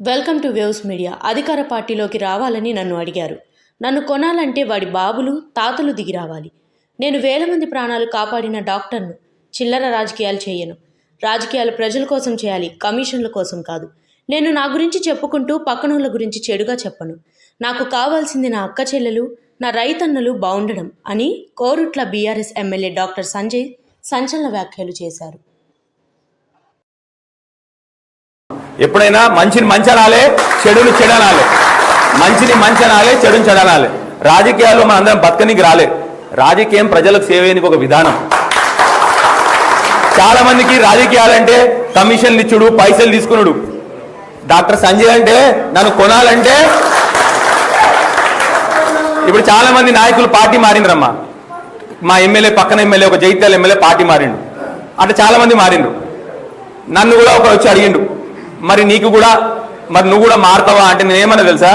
Welcome to waves media. అధికార పార్టీలోకి రావాలని నన్ను అడిగారు. నన్ను కొనాలంటే వాడి బాబులు తాతలు దిగి రావాలి. నేను వేల మంది ప్రాణాలు కాపాడిన డాక్టర్ను. చిల్లర రాజకీయాలు చేయను. రాజకీయాలు ప్రజల కోసం చేయాలి, కమిషన్ల కోసం కాదు. నేను నా గురించి చెప్పుకుంటూ పక్కనోళ్ళ గురించి చెడుగా చెప్పను. నాకు కావాల్సింది నా అక్క చెల్లెలు, నా రైతన్నలు బాగుండడం అని Korutla BRS MLA doctor Sanjay సంచలన వ్యాఖ్యలు చేశారు. ఎప్పుడైనా మంచిని మంచి అనాలే, చెడుని చెడనాలే. మంచిని మంచి అనాలే, చెడుని చెడనాలే. రాజకీయాల్లో మన అందరం బతకనికి రాలే. రాజకీయం ప్రజలకు సేవేనికి ఒక విధానం. చాలా మందికి రాజకీయాలంటే కమిషన్లు ఇచ్చుడు, పైసలు తీసుకున్నాడు. డాక్టర్ సంజయ్ అంటే నన్ను కొనాలంటే ఇప్పుడు చాలా మంది నాయకులు పార్టీ మారిండ్రమ్మా. మా ఎమ్మెల్యే పక్కన ఎమ్మెల్యే, ఒక జైత్యాల ఎమ్మెల్యే పార్టీ మారిండు. అంటే చాలా మంది మారిండ్రు. నన్ను కూడా ఒకరు వచ్చి అడిగిండు, మరి నీకు కూడా, మరి నువ్వు కూడా మారుతావా అంటే నేనేమన్నా తెలుసా,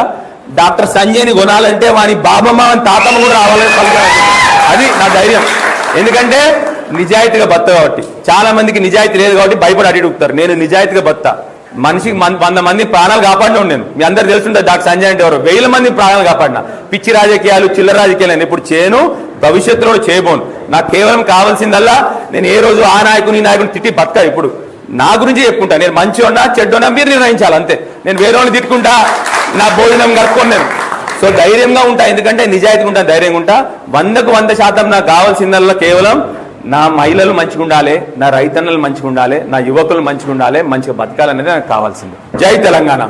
డాక్టర్ సంజయ్ని కొనాలంటే వాని బాబమ్మ తాతమ్మ కూడా రావాలని పలికారు. అది నా ధైర్యం. ఎందుకంటే నిజాయితీగా బత్త కాబట్టి. చాలా మందికి నిజాయితీ లేదు కాబట్టి భయపడి అడుగుతారు. నేను నిజాయితీగా బత్తా. మనిషికి 100 మంది ప్రాణాలు కాపాడినా నేను. మీ అందరు తెలుసుంటే డాక్టర్ సంజయ్ అంటే ఎవరు, 1000 మంది ప్రాణాలు కాపాడినా. పిచ్చి రాజకీయాలు, చిల్లర రాజకీయాలు నేను ఇప్పుడు చేయను, భవిష్యత్తులో చేయబోను. నాకు కేవలం కావాల్సిందల్లా నేను ఏ రోజు ఆ నాయకుని తిట్టి బతక. ఇప్పుడు నా గురించి చెప్పుకుంటా. నేను మంచి ఉన్నా చెడ్డున్నా మీరు నిర్ణయించాలి, అంతే. నేను వేరే వాళ్ళని తిట్టుకుంటా, నా భోజనం కట్టుకోను నేను. సో ధైర్యంగా ఉంటా, ఎందుకంటే నిజాయితీగా ఉంటా, ధైర్యంగా ఉంటా. 100కు 100% నాకు కావాల్సిందల్లా కేవలం నా మహిళలు మంచిగా ఉండాలి, నా రైతన్నలు మంచిగా ఉండాలి, నా యువకులు మంచిగా ఉండాలి, మంచిగా బతకాలనేది నాకు కావాల్సింది. జై తెలంగాణ.